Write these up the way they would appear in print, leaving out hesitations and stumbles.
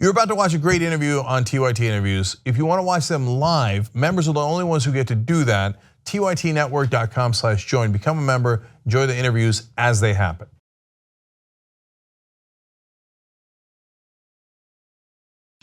You're about to watch a great interview on TYT Interviews. If you want to watch them live, members are the only ones who get to do that. tytnetwork.com/join. Become a member. Enjoy the interviews as they happen.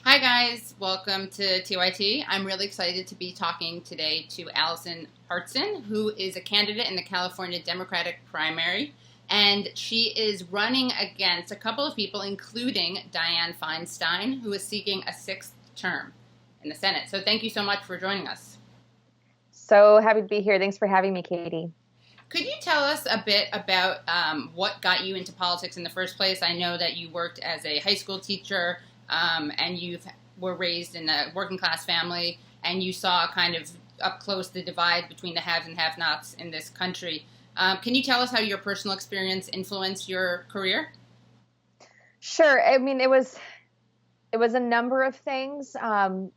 Hi guys, welcome to TYT. I'm really excited to be talking today to Alison Hartson, who is a candidate in the California Democratic primary, and she is running against a couple of people, including Dianne Feinstein, who is seeking a 6th term in the Senate. So thank you so much for joining us. So happy to be here. Thanks for having me, Katie. Could you tell us a bit about what got you into politics in the first place? I know that you worked as a high school teacher, and you were raised in a working class family, and you saw kind of up close the divide between the haves and have-nots in this country. Can you tell us how your personal experience influenced your career? Sure. I mean, it was a number of things.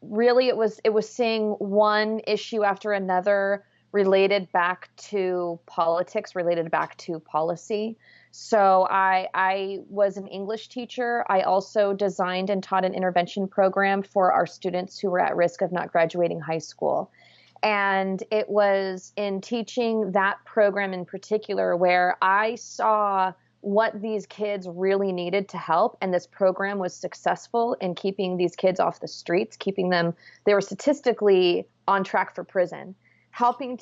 Really, it was seeing one issue after another related back to politics, related back to policy. So I was an English teacher. I also designed and taught an intervention program for our students who were at risk of not graduating high school. And it was in teaching that program in particular where I saw what these kids really needed to help. And this program was successful in keeping these kids off the streets, they were statistically on track for prison, helping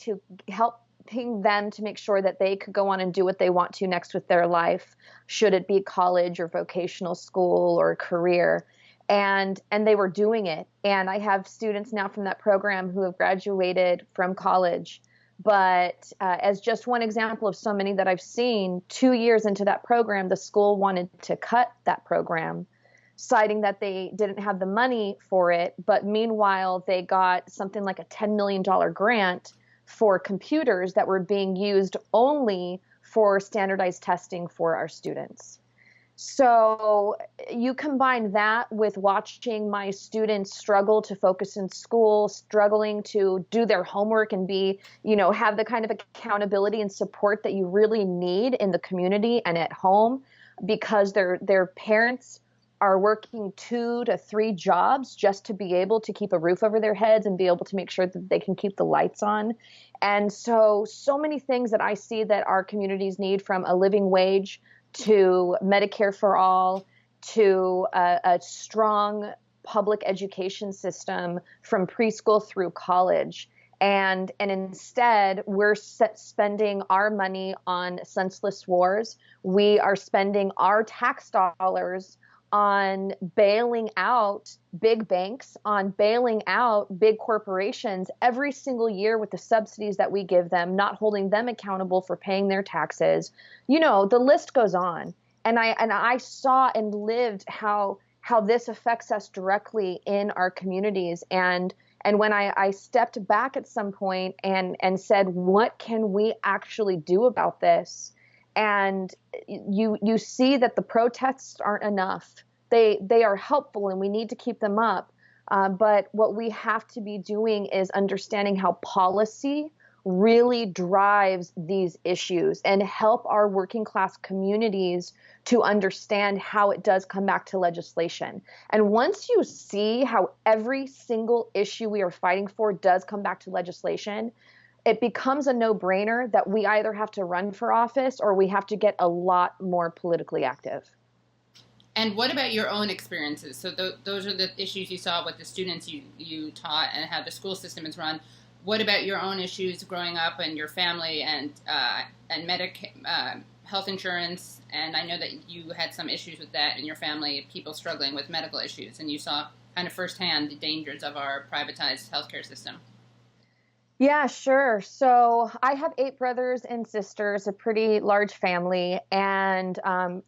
them to make sure that they could go on and do what they want to next with their life, should it be college or vocational school or career. And they were doing it. And I have students now from that program who have graduated from college. But as just one example of so many that I've seen, 2 years into that program, the school wanted to cut that program, citing that they didn't have the money for it. But meanwhile, they got something like a $10 million grant for computers that were being used only for standardized testing for our students. So you combine that with watching my students struggle to focus in school, struggling to do their homework and have the kind of accountability and support that you really need in the community and at home, because their parents are working 2 to 3 jobs just to be able to keep a roof over their heads and be able to make sure that they can keep the lights on. And so many things that I see that our communities need, from a living wage to Medicare-for-All, to a strong public education system from preschool through college. And instead, we're spending our money on senseless wars. We are spending our tax dollars on bailing out big banks, on bailing out big corporations every single year with the subsidies that we give them, not holding them accountable for paying their taxes. The list goes on. And I saw and lived how this affects us directly in our communities. And when I stepped back at some point and said, what can we actually do about this? And you see that the protests aren't enough. They are helpful and we need to keep them up. But what we have to be doing is understanding how policy really drives these issues and help our working class communities to understand how it does come back to legislation. And once you see how every single issue we are fighting for does come back to legislation, it becomes a no-brainer that we either have to run for office or we have to get a lot more politically active. And what about your own experiences? So those are the issues you saw with the students you taught and how the school system is run. What about your own issues growing up and your family and health insurance? And I know that you had some issues with that in your family, people struggling with medical issues, and you saw kind of firsthand the dangers of our privatized healthcare system. Yeah, sure. So I have 8 brothers and sisters, a pretty large family, and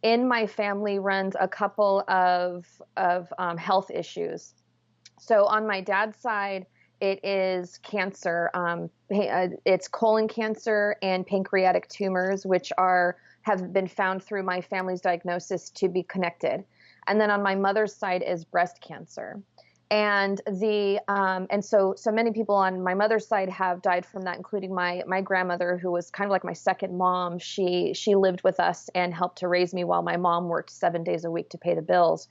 in my family runs a couple of health issues. So on my dad's side, it is cancer. It's colon cancer and pancreatic tumors, which have been found through my family's diagnosis to be connected. And then on my mother's side is breast cancer. And so many people on my mother's side have died from that, including my grandmother, who was kind of like my second mom. She lived with us and helped to raise me while my mom worked 7 days a week to pay the bills.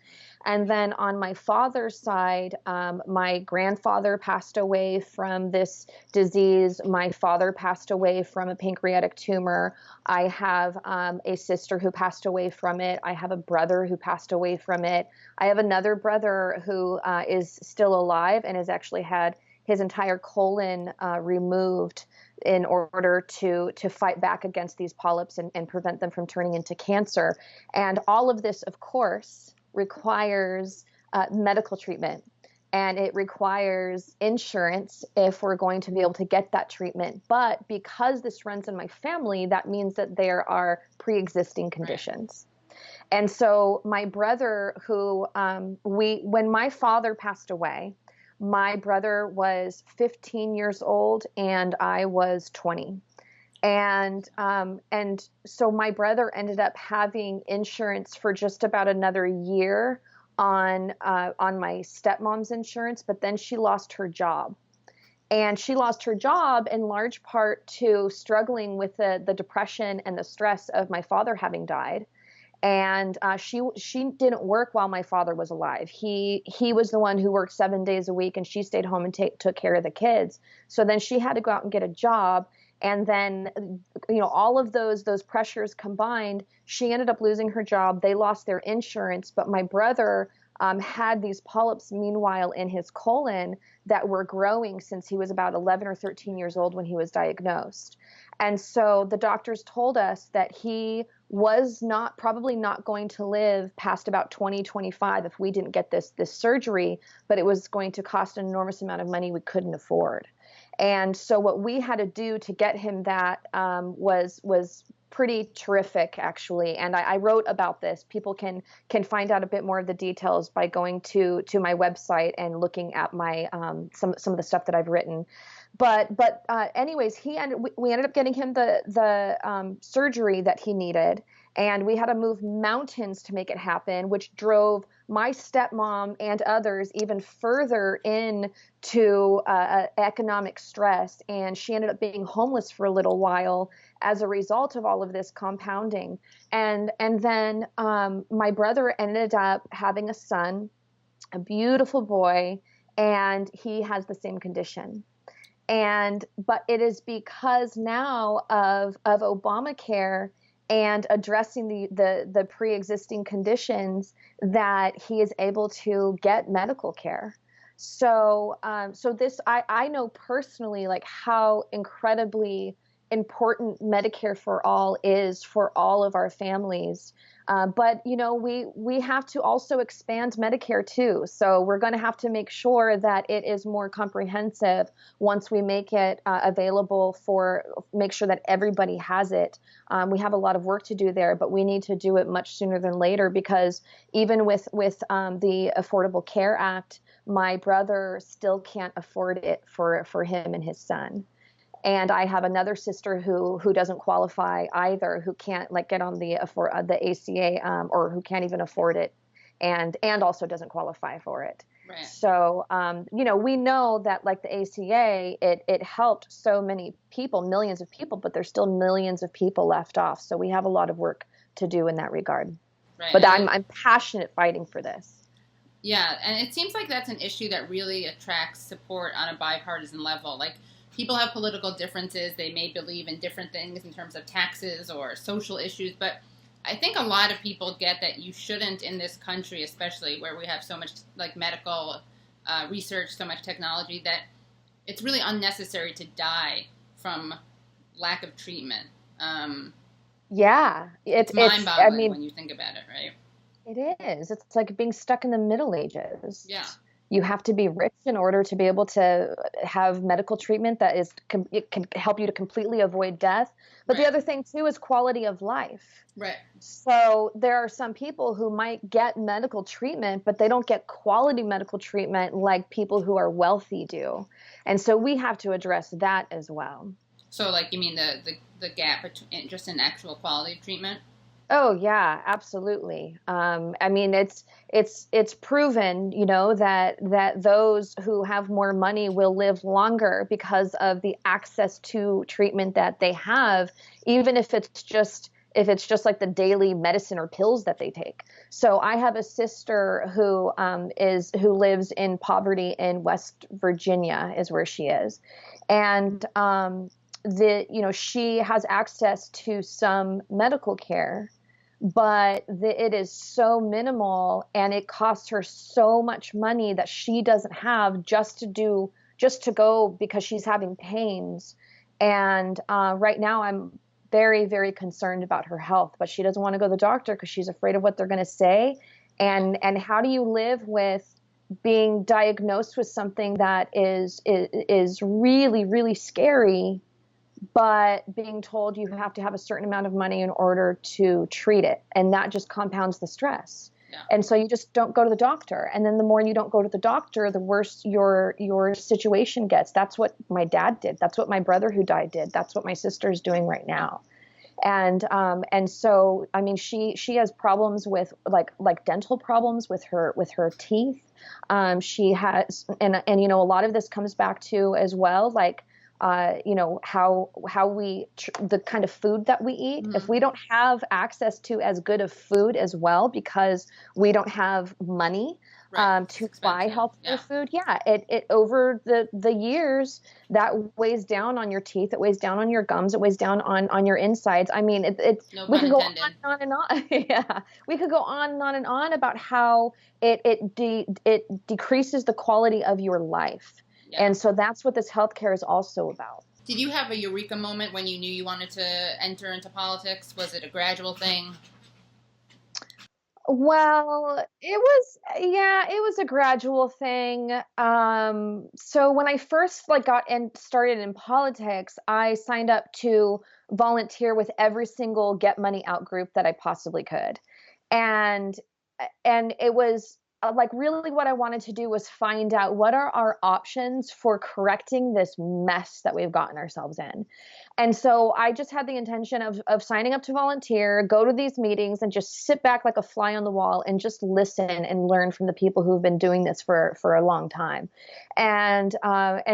And then on my father's side, my grandfather passed away from this disease. My father passed away from a pancreatic tumor. I have a sister who passed away from it. I have a brother who passed away from it. I have another brother who is still alive and has actually had his entire colon removed in order to fight back against these polyps and prevent them from turning into cancer. And all of this, of course, requires medical treatment. And it requires insurance if we're going to be able to get that treatment. But because this runs in my family, that means that there are pre-existing conditions. Right. And so my brother, who when my father passed away, my brother was 15 years old and I was 20. And so my brother ended up having insurance for just about another year on my stepmom's insurance, but then she lost her job. And she lost her job in large part to struggling with the depression and the stress of my father having died. And she didn't work while my father was alive. He was the one who worked 7 days a week, and she stayed home and took care of the kids. So then she had to go out and get a job. And then, all of those pressures combined, she ended up losing her job. They lost their insurance, but my brother had these polyps, meanwhile, in his colon that were growing since he was about 11 or 13 years old when he was diagnosed. And so the doctors told us that he was probably not going to live past about 2025 if we didn't get this surgery, but it was going to cost an enormous amount of money we couldn't afford. And so what we had to do to get him that was pretty terrific, actually. And I wrote about this. People can find out a bit more of the details by going to my website and looking at my some of the stuff that I've written. But anyways, we ended up getting him the surgery that he needed, and we had to move mountains to make it happen, which drove my stepmom and others even further into economic stress. And she ended up being homeless for a little while as a result of all of this compounding. And then my brother ended up having a son, a beautiful boy, and he has the same condition. But it is because now of Obamacare and addressing the pre-existing conditions that he is able to get medical care. So this, I know personally, like, how incredibly important Medicare-for-All is for all of our families. But we have to also expand Medicare too. So we're going to have to make sure that it is more comprehensive once we make it available make sure that everybody has it. We have a lot of work to do there, but we need to do it much sooner than later, because even with the Affordable Care Act, my brother still can't afford it for him and his son. And I have another sister who doesn't qualify either, who can't get on the ACA or who can't even afford it, and also doesn't qualify for it. Right. So we know that the ACA, it helped so many people, millions of people, but there's still millions of people left off. So we have a lot of work to do in that regard. Right. But I'm passionate fighting for this. Yeah, and it seems like that's an issue that really attracts support on a bipartisan level. People have political differences. They may believe in different things in terms of taxes or social issues. But I think a lot of people get that you shouldn't, in this country, especially where we have so much medical research, so much technology, that it's really unnecessary to die from lack of treatment. Yeah. It's mind-boggling when you think about it, right? It is. It's like being stuck in the Middle Ages. Yeah. You have to be rich in order to be able to have medical treatment that it can help you to completely avoid death. But the other thing too is quality of life. Right. So there are some people who might get medical treatment, but they don't get quality medical treatment like people who are wealthy do. And so we have to address that as well. So you mean the gap between just in actual quality of treatment? Oh yeah, absolutely. I mean, it's proven, that those who have more money will live longer because of the access to treatment that they have, even if it's just it's just like the daily medicine or pills that they take. So I have a sister who lives in poverty in West Virginia, is where she is, and she has access to some medical care, but it is so minimal, and it costs her so much money that she doesn't have just to go because she's having pains. And right now I'm very, very concerned about her health, but she doesn't want to go to the doctor because she's afraid of what they're going to say. And how do you live with being diagnosed with something that is really, really scary, but being told you have to have a certain amount of money in order to treat it? And that just compounds the stress. Yeah. And so you just don't go to the doctor. And then the more you don't go to the doctor, the worse your situation gets. That's what my dad did. That's what my brother who died did. That's what my sister's doing right now. And so, I mean, she has problems with like dental problems with her teeth. She has, and a lot of this comes back to as well, like, how the kind of food that we eat. Mm-hmm. If we don't have access to as good of food as well, because we don't have money to buy healthier food. Yeah. It over the years, that weighs down on your teeth. It weighs down on your gums. It weighs down on your insides. I mean, we could go on and on and on. Yeah. We could go on and on about how it decreases the quality of your life. Yeah. And so that's what this healthcare is also about. Did you have a eureka moment when you knew you wanted to enter into politics? Was it a gradual thing? Well, it was a gradual thing. So when I first got and started in politics, I signed up to volunteer with every single Get Money Out group that I possibly could. And it was really what I wanted to do was find out what are our options for correcting this mess that we've gotten ourselves in. And so I just had the intention of signing up to volunteer, go to these meetings and just sit back like a fly on the wall and just listen and learn from the people who've been doing this for a long time. And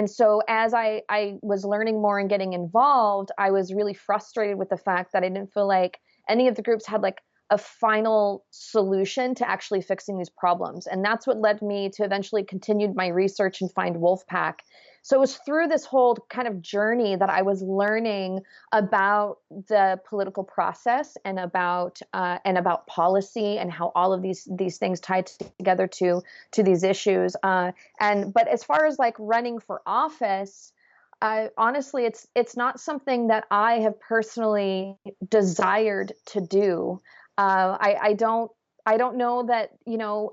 so as I was learning more and getting involved, I was really frustrated with the fact that I didn't feel like any of the groups had a final solution to actually fixing these problems. And that's what led me to eventually continue my research and find Wolfpack. So it was through this whole kind of journey that I was learning about the political process and about policy and how all of these things tied together to these issues. But as far as running for office, honestly, it's not something that I have personally desired to do. I don't know that,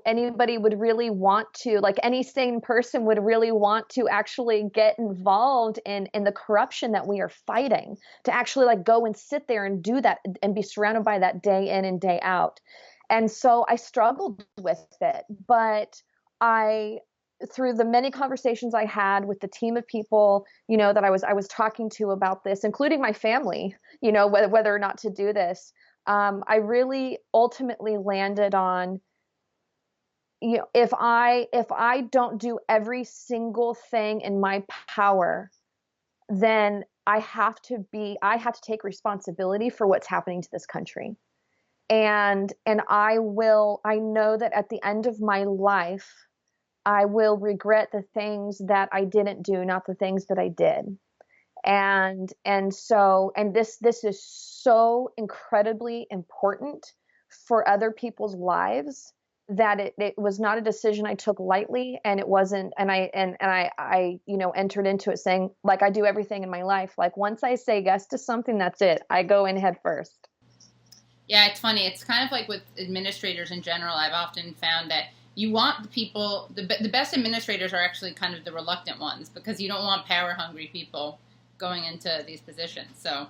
anybody would really want to, any sane person would really want to actually get involved in the corruption that we are fighting, to actually go and sit there and do that and be surrounded by that day in and day out. And so I struggled with it, but through the many conversations I had with the team of people, that I was talking to about this, including my family, whether or not to do this, I really ultimately landed on, if I don't do every single thing in my power, then I have to take responsibility for what's happening to this country. And I know that at the end of my life, I will regret the things that I didn't do, not the things that I did. And this is so incredibly important for other people's lives that it was not a decision I took lightly, and it wasn't, and I entered into it saying, I do everything in my life, once I say yes to something, that's it. I go in head first. Yeah, it's funny. It's kind of like with administrators in general. I've often found that you want the people, the best administrators are actually kind of the reluctant ones, because you don't want power-hungry people going into these positions. So,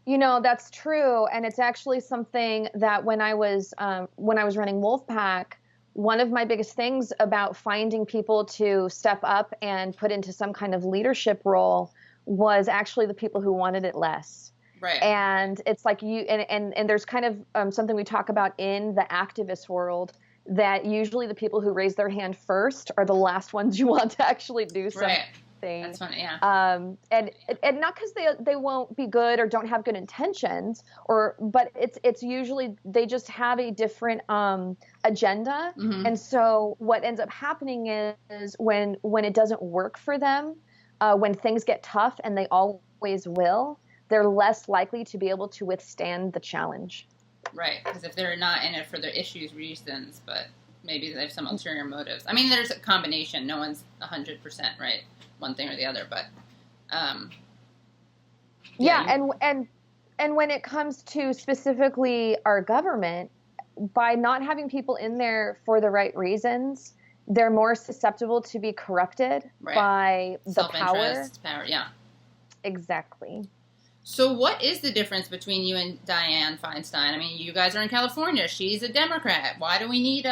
that's true. And it's actually something that when I was running Wolfpack, one of my biggest things about finding people to step up and put into some kind of leadership role was actually the people who wanted it less. Right. And it's and there's kind of something we talk about in the activist world, that usually the people who raise their hand first are the last ones you want to actually do something. Right. thing. That's funny, yeah. And not because they won't be good or don't have good intentions, but it's usually they just have a different agenda. Mm-hmm. And so what ends up happening is when it doesn't work for them, when things get tough, and they always will, they're less likely to be able to withstand the challenge. Right, because if they're not in it for their issues reasons, but maybe they have some ulterior motives. I mean, there's a combination. No one's 100% right, one thing or the other, but and when it comes to specifically our government, by not having people in there for the right reasons, they're more susceptible to be corrupted by the power. Power, yeah. Exactly. So what is the difference between you and Dianne Feinstein? I mean, you guys are in California. She's a Democrat. Why do we need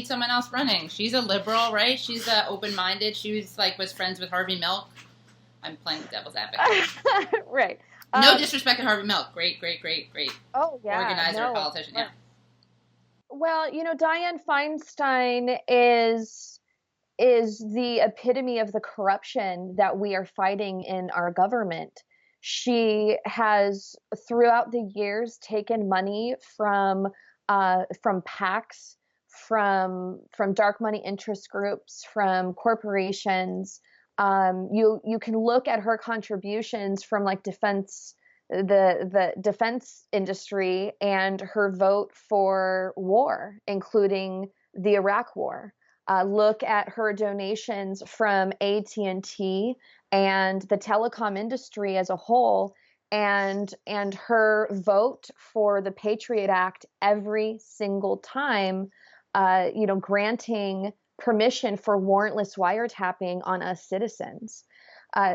someone else running? She's a liberal, right? She's open-minded. She was friends with Harvey Milk. I'm playing devil's advocate. Right. No disrespect to Harvey Milk. Great. Oh yeah. Organizer, politician. Yeah. Well, Dianne Feinstein is the epitome of the corruption that we are fighting in our government. She has, throughout the years, taken money from PACs, from dark money interest groups, from corporations. You can look at her contributions from the defense industry and her vote for war, including the Iraq War. Look at her donations from AT&T and the telecom industry as a whole, and her vote for the Patriot Act every single time, granting permission for warrantless wiretapping on us citizens.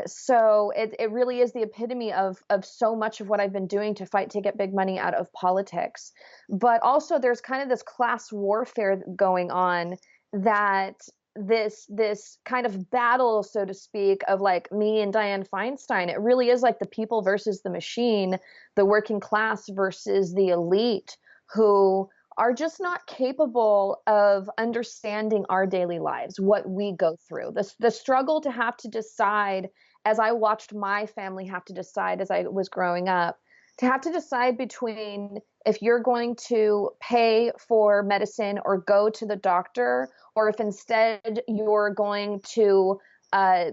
So it really is the epitome of so much of what I've been doing to fight to get big money out of politics. But also there's kind of this class warfare going on, that this kind of battle, so to speak, of like me and Dianne Feinstein. It really is like the people versus the machine, the working class versus the elite, who are just not capable of understanding our daily lives, what we go through. The struggle to have to decide, as I watched my family have to decide as I was growing up, to have to decide between if you're going to pay for medicine or go to the doctor, or if instead you're going to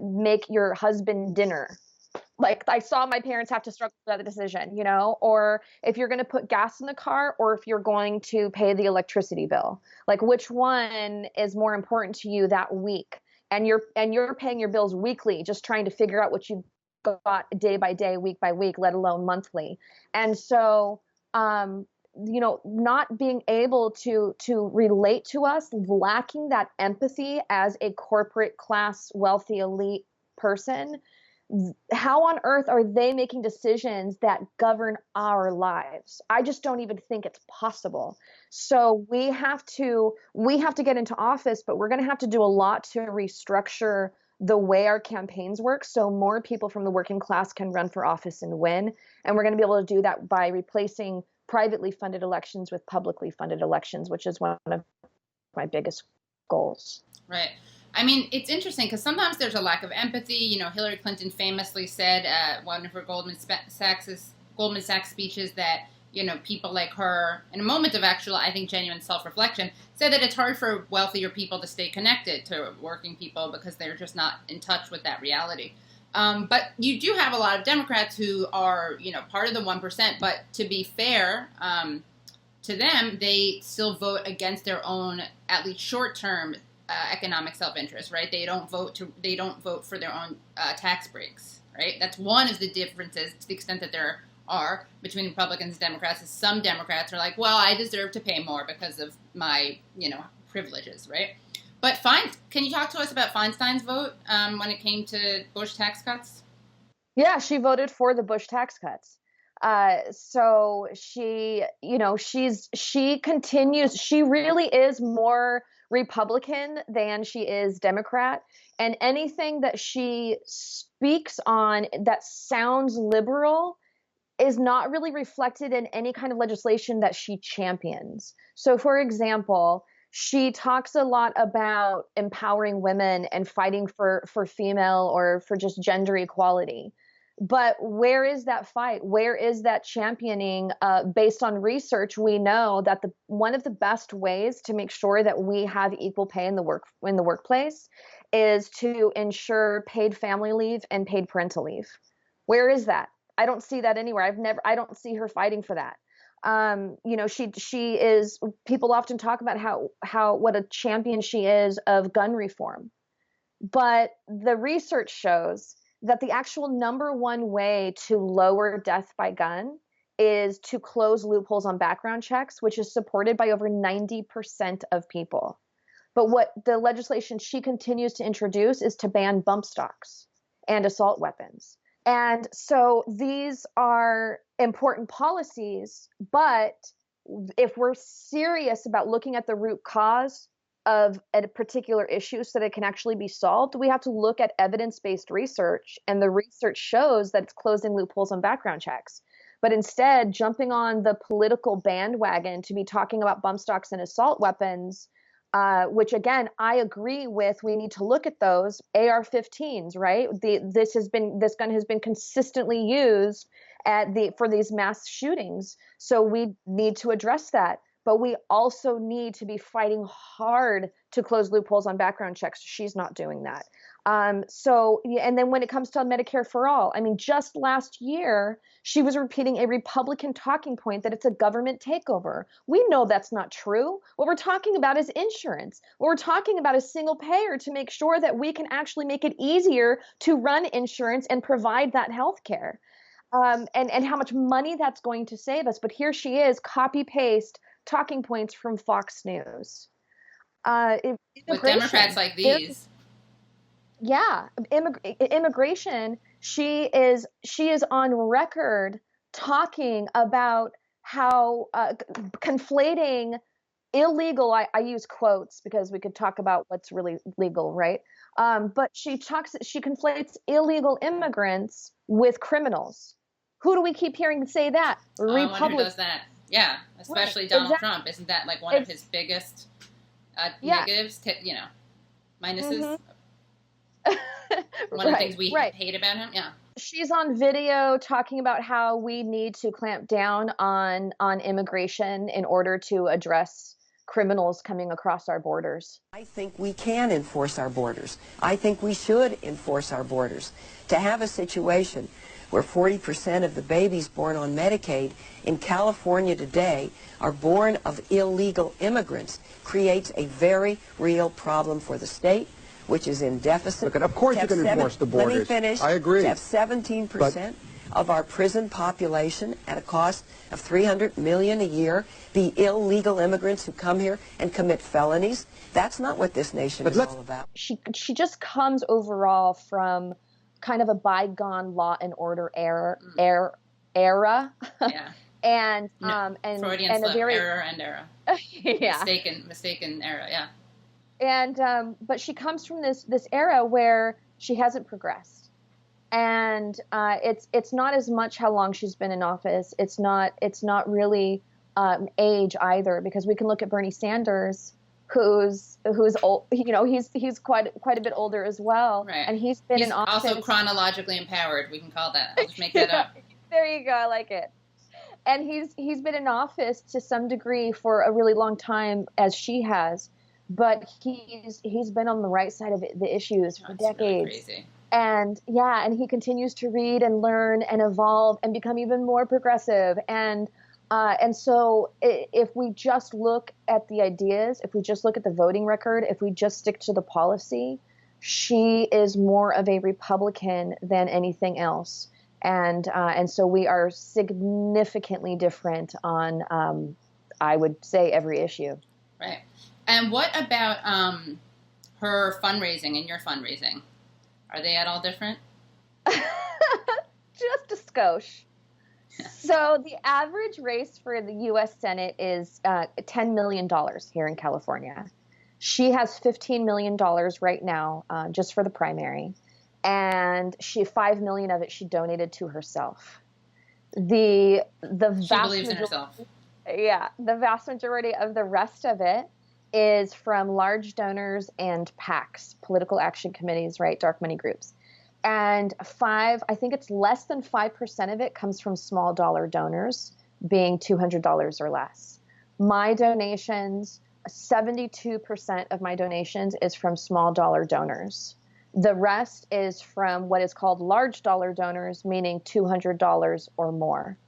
make your husband dinner. Like, I saw my parents have to struggle with that decision, or if you're going to put gas in the car, or if you're going to pay the electricity bill. Like, which one is more important to you that week? And you're paying your bills weekly, just trying to figure out what you got day by day, week by week, let alone monthly. And so, not being able to relate to us, lacking that empathy as a corporate class, wealthy elite person, how on earth are they making decisions that govern our lives? I just don't even think it's possible. So we have to get into office, but we're going to have to do a lot to restructure the way our campaigns work, so more people from the working class can run for office and win. And we're going to be able to do that by replacing privately funded elections with publicly funded elections, which is one of my biggest goals. Right. I mean, it's interesting because sometimes there's a lack of empathy. Hillary Clinton famously said at one of her Goldman Sachs speeches that, people like her, in a moment of actual, I think, genuine self-reflection, said that it's hard for wealthier people to stay connected to working people because they're just not in touch with that reality. But you do have a lot of Democrats who are, part of the 1%. But to be fair to them, they still vote against their own, at least short-term, economic self-interest, right? They don't vote for their own tax breaks, right? That's one of the differences, to the extent that there are, between Republicans and Democrats. Is some Democrats are like, well, I deserve to pay more because of my, privileges, right? But can you talk to us about Feinstein's vote when it came to Bush tax cuts? Yeah, she voted for the Bush tax cuts. So she continues, she really is more Republican than she is Democrat. And anything that she speaks on that sounds liberal is not really reflected in any kind of legislation that she champions. So, for example, She talks a lot about empowering women and fighting for female or for just gender equality. But where is that fight? Where is that championing? Based on research, we know that one of the best ways to make sure that we have equal pay in the workplace is to ensure paid family leave and paid parental leave. Where is that? I don't see that anywhere. I don't see her fighting for that. She is, people often talk about what a champion she is of gun reform. But the research shows that the actual number one way to lower death by gun is to close loopholes on background checks, which is supported by over 90% of people. But what the legislation she continues to introduce is to ban bump stocks and assault weapons. And so these are important policies, but if we're serious about looking at the root cause of a particular issue so that it can actually be solved, we have to look at evidence-based research, and the research shows that it's closing loopholes on background checks. But instead, jumping on the political bandwagon to be talking about bump stocks and assault weapons, which again, I agree with, we need to look at those AR-15s, right? This gun has been consistently used for these mass shootings. So we need to address that. But we also need to be fighting hard to close loopholes on background checks. She's not doing that. And then when it comes to Medicare-for-All, I mean, just last year, she was repeating a Republican talking point that it's a government takeover. We know that's not true. What we're talking about is insurance. What we're talking about is single payer to make sure that we can actually make it easier to run insurance and provide that health care. And how much money that's going to save us. But here she is, copy-paste talking points from Fox News. With Democrats like these. Yeah, immigration. She is on record talking about how conflating illegal. I use quotes because we could talk about what's really legal, right? But she conflates illegal immigrants with criminals. Who do we keep hearing say that? I wonder who does that. Yeah, especially right. Donald Trump. Isn't that like one of his biggest negatives? Minuses. One of the things we hate about him. Yeah. She's on video talking about how we need to clamp down on immigration in order to address criminals coming across our borders. I think we can enforce our borders. I think we should enforce our borders. To have a situation where 40% of the babies born on Medicaid in California today are born of illegal immigrants creates a very real problem for the state, which is in deficit. Look, of course you can enforce the borders. Let me finish. I agree. To have 17% of our prison population at a cost of $300 million a year be illegal immigrants who come here and commit felonies. That's not what this nation is all about. She just comes overall from kind of a bygone law and order era. Yeah. and Freudian and slip, a very era. Yeah. Mistaken era, yeah. And but she comes from this era where she hasn't progressed, and it's not as much how long she's been in office. It's not really age either, because we can look at Bernie Sanders, who's old. He's quite a bit older as well, right. And he's been in office. Also chronologically empowered. We can call that. I'll just make that up. There you go. I like it. And he's been in office to some degree for a really long time, as she has. But he's been on the right side of the issues for decades. Really crazy. And he continues to read and learn and evolve and become even more progressive. And so if we just look at the ideas, if we just look at the voting record, if we just stick to the policy, she is more of a Republican than anything else. And so we are significantly different on, I would say, every issue. Right. And what about her fundraising and your fundraising? Are they at all different? Just a skosh. So the average race for the U.S. Senate is $10 million here in California. She has $15 million right now just for the primary. And $5 million of it she donated to herself. She believes in herself. Yeah. The vast majority of the rest of it is from large donors and PACs, political action committees, right? Dark money groups. And I think it's less than 5% of it comes from small dollar donors, being $200 or less. My donations, 72% of my donations is from small dollar donors. The rest is from what is called large dollar donors, meaning $200 or more.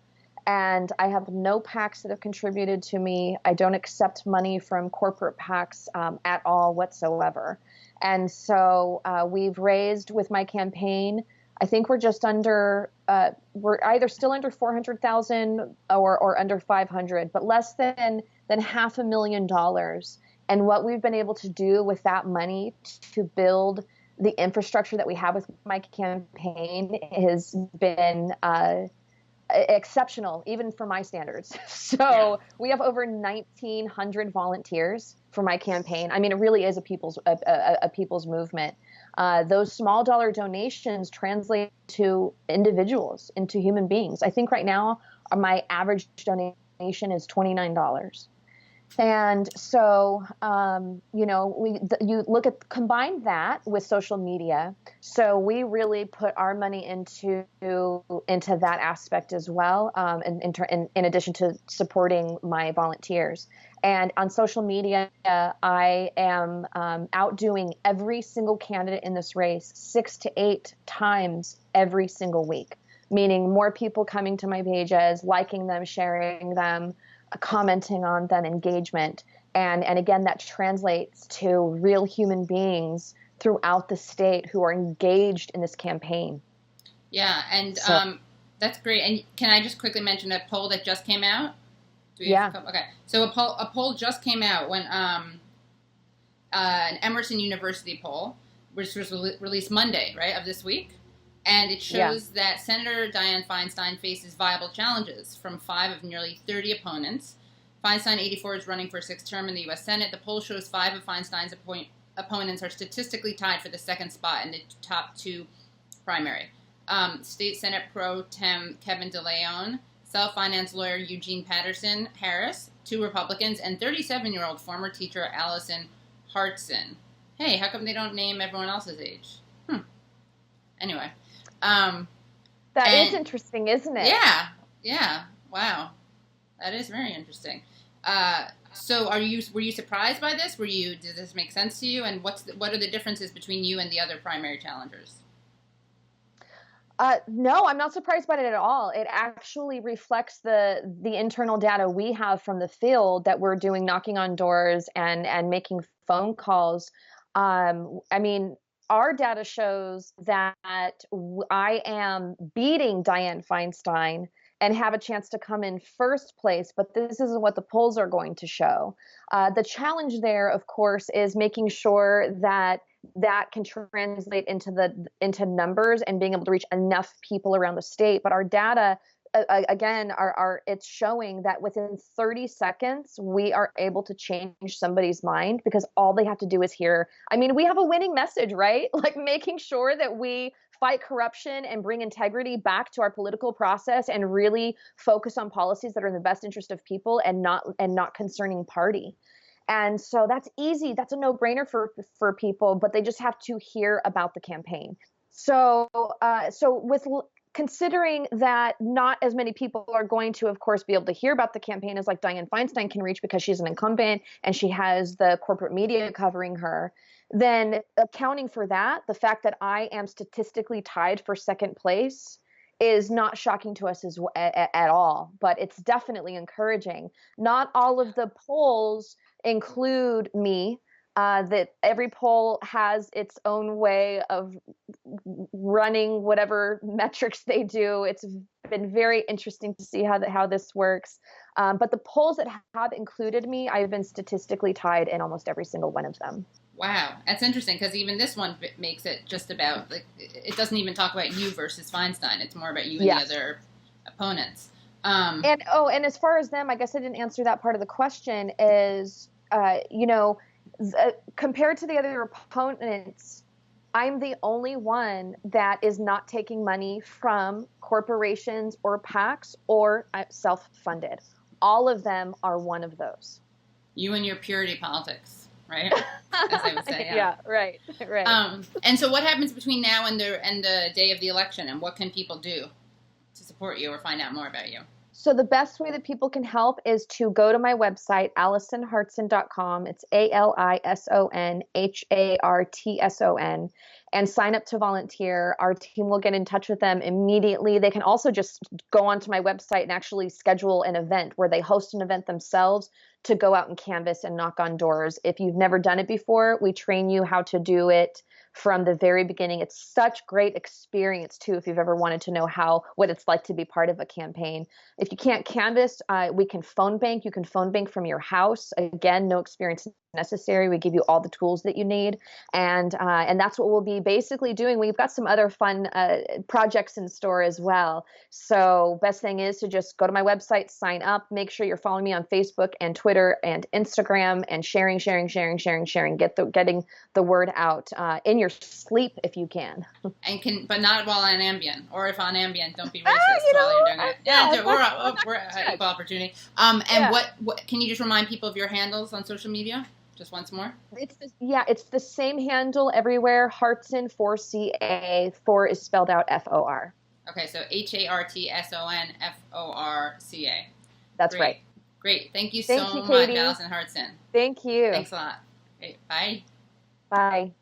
And I have no PACs that have contributed to me. I don't accept money from corporate PACs at all whatsoever. And so we've raised with my campaign, I think we're just under, we're either still under 400,000 or under 500, but less than $500,000. And what we've been able to do with that money to build the infrastructure that we have with my campaign has been exceptional, even for my standards. So we have over 1,900 volunteers for my campaign. I mean, it really is a people's movement. Those small dollar donations translate to individuals, into human beings. I think right now my average donation is $29. And so, you combine that with social media. So we really put our money into that aspect as well, in addition to supporting my volunteers. And on social media, I am outdoing every single candidate in this race 6 to 8 times every single week, meaning more people coming to my pages, liking them, sharing them, commenting on them, engagement. And again, that translates to real human beings throughout the state who are engaged in this campaign. Yeah, and that's great. And can I just quickly mention a poll that just came out? Okay. So a poll just came out when an Emerson University poll, which was released Monday, right, of this week. And it shows that Senator Dianne Feinstein faces viable challenges from 5 of nearly 30 opponents. Feinstein, 84, is running for a 6th term in the U.S. Senate. The poll shows 5 of Feinstein's opponents are statistically tied for the 2nd spot in the top 2 primary. State Senate Pro Tem Kevin DeLeon, self-finance lawyer Eugene Patterson Harris, 2 Republicans, and 37-year-old former teacher Alison Hartson. Hey, how come they don't name everyone else's age? Anyway. That is interesting, isn't it? Yeah. Wow. That is very interesting. So were you surprised by this? Did this make sense to you? And what are the differences between you and the other primary challengers? No, I'm not surprised by it at all. It actually reflects the internal data we have from the field that we're doing, knocking on doors and making phone calls. I mean, our data shows that I am beating Dianne Feinstein and have a chance to come in first place, but this isn't what the polls are going to show. The challenge there, of course, is making sure that can translate into numbers and being able to reach enough people around the state. But our data, again, it's showing that within 30 seconds, we are able to change somebody's mind because all they have to do is hear. I mean, we have a winning message, right? Like making sure that we fight corruption and bring integrity back to our political process and really focus on policies that are in the best interest of people and not concerning party. And so that's easy. That's a no-brainer for people, but they just have to hear about the campaign. So with considering that not as many people are going to, of course, be able to hear about the campaign as like Dianne Feinstein can reach because she's an incumbent and she has the corporate media covering her, then accounting for that, the fact that I am statistically tied for 2nd place is not shocking to us at all, but it's definitely encouraging. Not all of the polls include me. That every poll has its own way of running whatever metrics they do. It's been very interesting to see how this works. But the polls that have included me, I've been statistically tied in almost every single one of them. Wow, that's interesting because even this one makes it just about, like, it doesn't even talk about you versus Feinstein. It's more about you and the other opponents. And as far as them, I guess I didn't answer that part of the question is, compared to the other opponents, I'm the only one that is not taking money from corporations or PACs or self-funded. All of them are one of those. You and your purity politics, right? As I would say. Yeah, right. And so what happens between now and the day of the election, and what can people do to support you or find out more about you? So the best way that people can help is to go to my website, AlisonHartson.com. It's ALISONHARTSON, and sign up to volunteer. Our team will get in touch with them immediately. They can also just go onto my website and actually schedule an event where they host an event themselves to go out and canvass and knock on doors. If you've never done it before, we train you how to do it from the very beginning. It's such great experience too, if you've ever wanted to know what it's like to be part of a campaign. If you can't canvass, we can phone bank. You can phone bank from your house. Again, no experience necessary. We give you all the tools that you need, and that's what we'll be basically doing. We've got some other fun projects in store as well. So best thing is to just go to my website, sign up, make sure you're following me on Facebook and Twitter and Instagram, and sharing, getting the word out in your sleep if you can. But not while on Ambien, or if on Ambien, don't be racist while you're doing it. Yeah, we're at equal opportunity. What can you just remind people of your handles on social media? Just once more? It's the same handle everywhere. Hartson, 4CA. 4 is spelled out FOR. Okay, so HARTSONFORCA. That's right. Great. Thank you so much, Katie. Alison Hartson. Thank you. Thanks a lot. Okay, bye. Bye.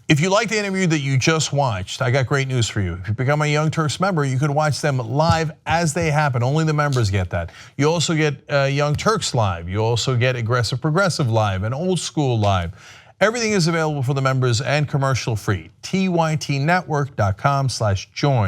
If you like the interview that you just watched, I got great news for you. If you become a Young Turks member, you can watch them live as they happen. Only the members get that. You also get Young Turks live. You also get Aggressive Progressive live and Old School live. Everything is available for the members and commercial free. TYTnetwork.com/join.